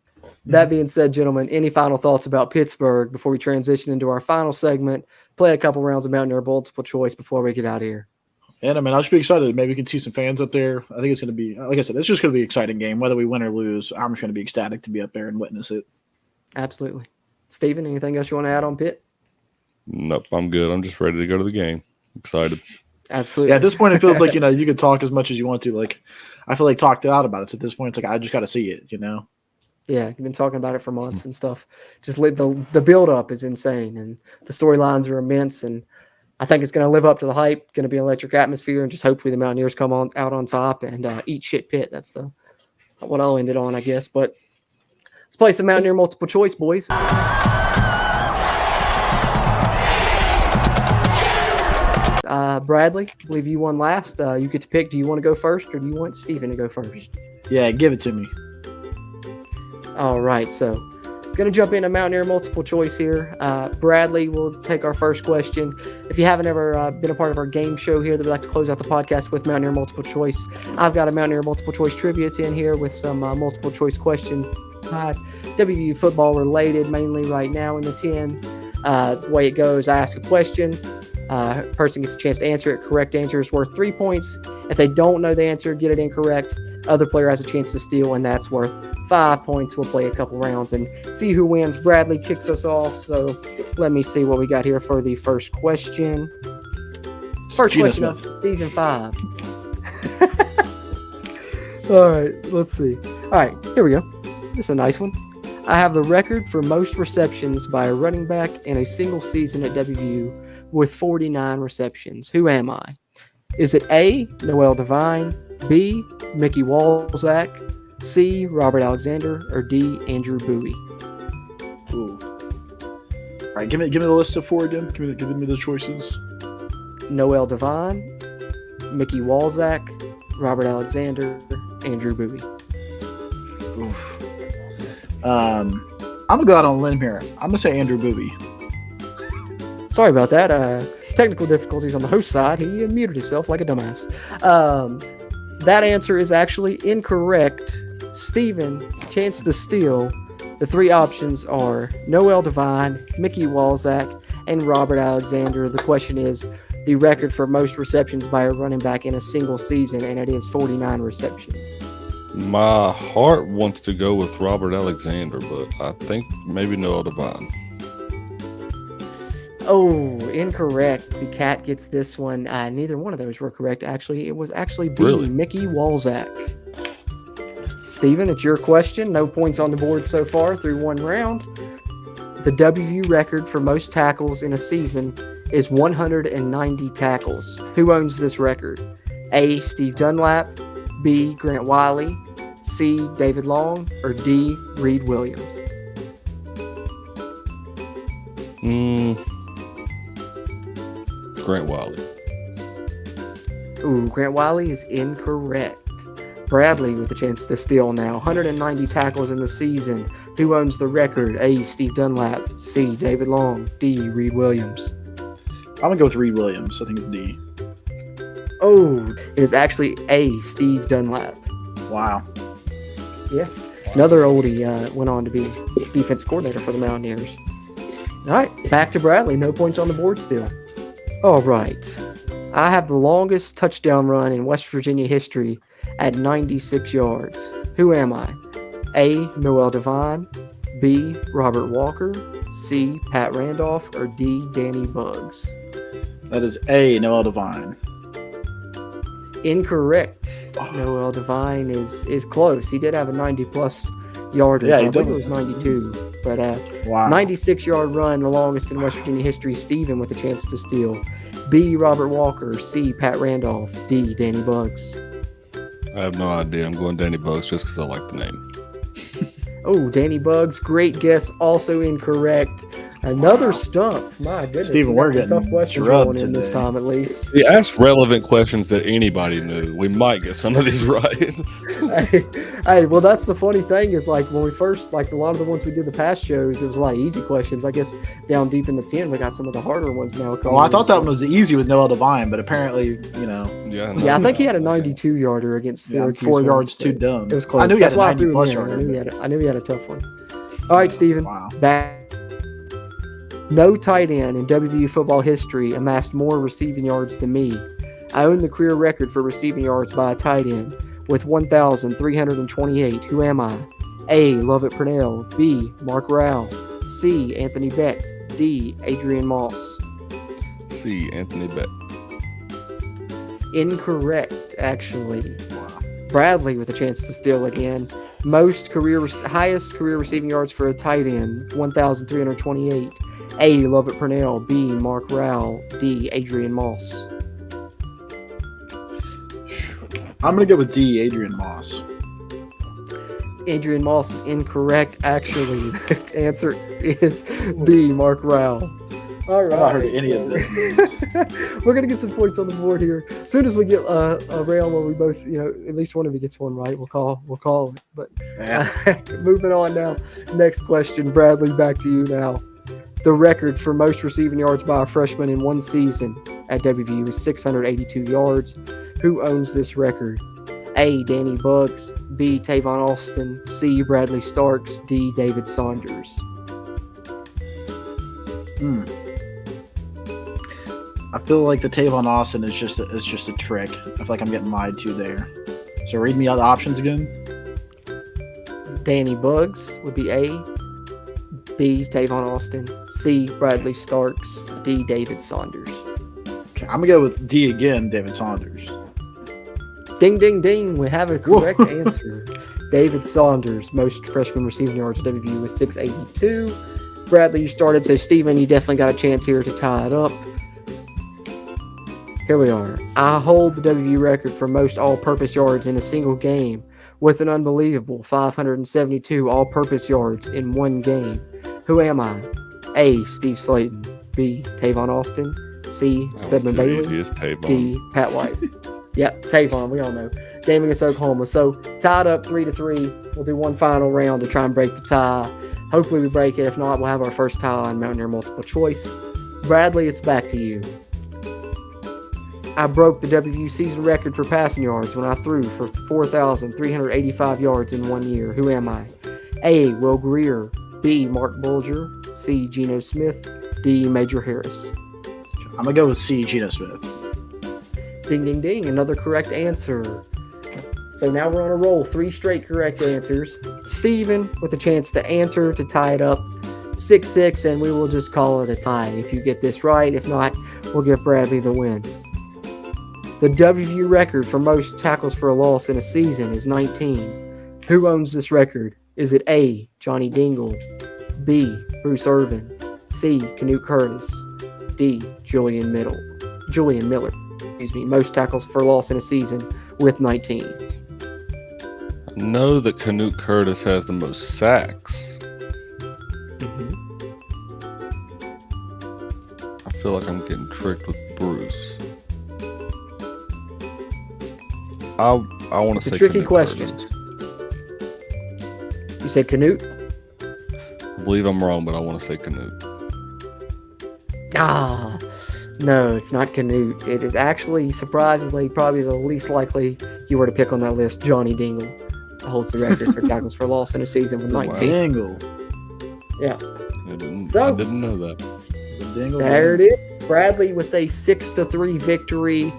That being said, gentlemen, any final thoughts about Pittsburgh before we transition into our final segment? Play a couple rounds of Mountaineer multiple choice before we get out of here. And I'll just be excited. Maybe we can see some fans up there. I think it's going to be, like I said, it's just going to be an exciting game. Whether we win or lose, I'm just going to be ecstatic to be up there and witness it. Absolutely. Steven, anything else you want to add on Pitt? Nope, I'm good. I'm just ready to go to the game. Excited. Absolutely. Yeah, at this point, it feels like, you can talk as much as you want to. Like, I feel like talked out about it. So at this point, it's like, I just got to see it, Yeah, you've been talking about it for months and stuff. Just the build-up is insane, and the storylines are immense, and I think it's going to live up to the hype. Going to be an electric atmosphere, and just hopefully the Mountaineers come out on top and eat shit Pitt. That's what I'll end it on, I guess. But let's play some Mountaineer multiple choice, boys. Bradley, I believe you won last. You get to pick. Do you want to go first, or do you want Steven to go first? Yeah, give it to me. All right, so going to jump into Mountaineer multiple choice here. Bradley will take our first question. If you haven't ever been a part of our game show here that we like to close out the podcast with Mountaineer multiple choice, I've got a Mountaineer multiple choice trivia 10 here with some multiple choice questions. WVU football related, mainly right now in the 10. The way it goes, I ask a question. Person gets a chance to answer it. Correct answer is worth 3 points. If they don't know the answer, get it incorrect, other player has a chance to steal, and that's worth 5 points. We'll play a couple rounds and see who wins. Bradley kicks us off, so let me see what we got here for the first question. First question of season 5. All right, let's see. All right, here we go. This is a nice one. I have the record for most receptions by a running back in a single season at WVU with 49 receptions. Who am I? Is it A, Noel Devine, B, Mickey Walzak, C, Robert Alexander, or D, Andrew Bowie? right, give me the list of 4 again. Give me the choices. Noel Devine, Mickey Walzak, Robert Alexander, Andrew Bowie. Oof. I'm gonna go out on a limb here. I'm gonna say Andrew Bowie. Sorry about that. Technical difficulties on the host side. He muted himself like a dumbass. That answer is actually incorrect. Steven, chance to steal. The 3 options are Noel Devine, Mickey Walzak, and Robert Alexander. The question is the record for most receptions by a running back in a single season, and it is 49 receptions. My heart wants to go with Robert Alexander, but I think maybe Noel Devine. Oh, incorrect. The cat gets this one. Neither one of those were correct, actually. It was actually B, Really? Mickey Walzak. Steven, it's your question. No points on the board so far through 1 round. The WVU record for most tackles in a season is 190 tackles. Who owns this record? A, Steve Dunlap, B, Grant Wiley, C, David Long, or D, Reed Williams? Grant Wiley. Ooh, Grant Wiley is incorrect. Bradley with a chance to steal now. 190 tackles in the season. Who owns the record? A, Steve Dunlap, C, David Long, D, Reed Williams. I'm gonna go with Reed Williams. I think it's D. Oh, it is actually A, Steve Dunlap. Wow. Yeah. Another oldie went on to be defense coordinator for the Mountaineers. All right, back to Bradley. No points on the board still. All right. I have the longest touchdown run in West Virginia history at 96 yards. Who am I? A, Noel Devine, B, Robert Walker, C, Pat Randolph, or D, Danny Buggs? That is A, Noel Devine. Incorrect. Noel Devine is close. He did have a 90-plus yarder. Yeah, I he believe did. it was 92. But Wow. 96-yard run, the longest in West Virginia history. Steven with a chance to steal. B, Robert Walker. C, Pat Randolph. D, Danny Buggs. I have no idea. I'm going Danny Buggs just because I like the name. Oh, Danny Buggs. Great guess. Also incorrect. Another stump. My goodness. Steven, we got we're some getting tough questions drubbed rolling in this today. time, at least. He asked relevant questions that anybody knew. We might get some of these right. Hey, well, that's the funny thing is, like, when we first, like, a lot of the ones we did the past shows, it was a lot of easy questions. I guess down deep in the 10, we got some of the harder ones now. Well, I thought that one was easy with Noel Devine, but apparently, Yeah, Yeah, I think he had a 92-yarder against Syracuse. 4 once, yards but too dumb. It was close. I knew he had That's a why I 90 threw him plus in. yarder. I knew he had a tough one. All right, Steven. Wow. Back. No tight end in WVU football history amassed more receiving yards than me. I own the career record for receiving yards by a tight end with 1,328. Who am I? A, Lovett Purnell. B, Mark Rowell. C, Anthony Beck. D, Adrian Moss. C, Anthony Beck. Incorrect, actually. Bradley with a chance to steal again. Highest career receiving yards for a tight end, 1,328. A, Lovett Purnell. B, Mark Rowell. D, Adrian Moss. I'm going to go with D, Adrian Moss. Adrian Moss is incorrect, actually. The answer is B, Mark Rowell. All right. I've not heard any of this. We're going to get some points on the board here. As soon as we get a round where we both, at least one of you gets one right, we'll call it. But moving on now. Next question, Bradley, back to you now. The record for most receiving yards by a freshman in one season at WVU is 682 yards. Who owns this record? A, Danny Buggs. B, Tavon Austin. C, Bradley Starks. D, David Saunders. I feel like the Tavon Austin is just a trick. I feel like I'm getting lied to there. So read me out the options again. Danny Buggs would be A. B, Tavon Austin. C, Bradley Starks. D, David Saunders. Okay, I'm going to go with D again, David Saunders. Ding, ding, ding. We have a correct answer. David Saunders, most freshman receiving yards at WVU with 682. Bradley, you started. So, Steven, you definitely got a chance here to tie it up. Here we are. I hold the WVU record for most all-purpose yards in a single game with an unbelievable 572 all-purpose yards in one game. Who am I? A. Steve Slayton, B. Tavon Austin, C. Stedman Bailey, D. Pat White. Yep, Tavon, we all know. Game against Oklahoma. So tied up 3-3. We'll do one final round to try and break the tie. Hopefully we break it. If not, we'll have our first tie on Mountaineer multiple choice. Bradley, it's back to you. I broke the WVU season record for passing yards when I threw for 4,385 yards in 1 year. Who am I? A. Will Greer, B. Mark Bulger, C. Geno Smith, D. Major Harris. I'm going to go with C. Geno Smith. Ding, ding, ding. Another correct answer. So now we're on a roll. 3 straight correct answers. Steven with a chance to answer to tie it up 6-6, and we will just call it a tie if you get this right. If not, we'll give Bradley the win. The WVU record for most tackles for a loss in a season is 19. Who owns this record? Is it A. Johnny Dingle, B. Bruce Irvin, C. Canute Curtis, D. Julian Miller. Most tackles for loss in a season with 19. I know that Canute Curtis has the most sacks. Mm-hmm. I feel like I'm getting tricked with Bruce. I want to say a tricky Canute question. Curtis. You said Canute? I believe I'm wrong, but I want to say Canute. No, it's not Canute. It is actually, surprisingly, probably the least likely you were to pick on that list. Johnny Dingle holds the record for tackles for loss in a season with 19. Dingle. Yeah. I didn't know that. Dingle. There it is. Bradley with a 6-3 victory.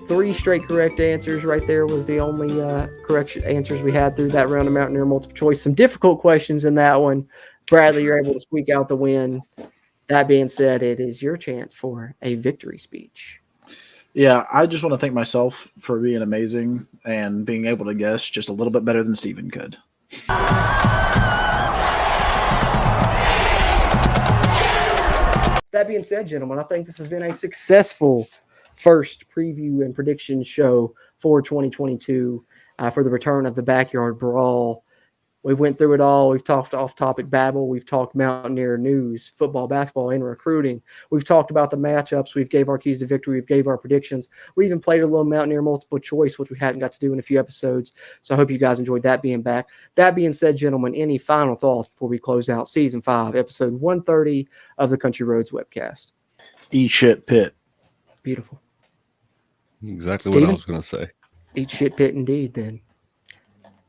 3 straight correct answers right there was the only correct answers we had through that round of Mountaineer multiple choice. Some difficult questions in that one. Bradley, you're able to squeak out the win. That being said, it is your chance for a victory speech. Yeah, I just want to thank myself for being amazing and being able to guess just a little bit better than Steven could. That being said, gentlemen, I think this has been a successful first preview and prediction show for 2022 for the return of the Backyard Brawl. We went through it all. We've talked off-topic babble. We've talked Mountaineer news, football, basketball, and recruiting. We've talked about the matchups. We've gave our keys to victory. We've gave our predictions. We even played a little Mountaineer multiple choice, which we hadn't got to do in a few episodes. So I hope you guys enjoyed that being back. That being said, gentlemen, any final thoughts before we close out Season 5, Episode 130 of the Country Roads Webcast? Eat shit, Pitt. Beautiful. Exactly Steven? what I was going to say. Eat shit, Pitt, indeed, then.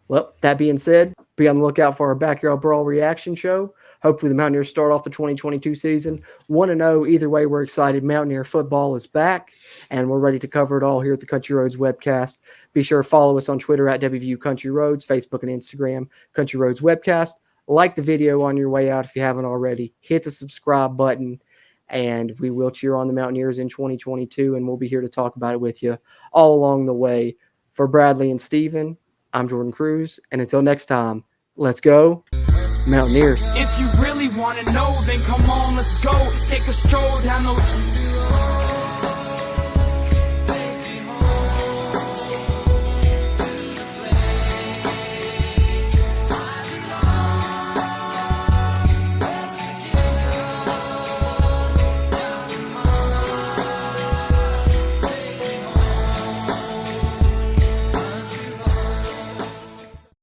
Well, that being said, be on the lookout for our Backyard Brawl reaction show. Hopefully the Mountaineers start off the 2022 season 1-0. Either way, we're excited. Mountaineer football is back, and we're ready to cover it all here at the Country Roads Webcast. Be sure to follow us on Twitter at WVU Country Roads, Facebook and Instagram, Country Roads Webcast. Like the video on your way out if you haven't already. Hit the subscribe button, and we will cheer on the Mountaineers in 2022, and we'll be here to talk about it with you all along the way. For Bradley and Steven, I'm Jordan Cruz, and until next time, let's go, Mountaineers. If you really want to know, then come on, let's go. Take a stroll down those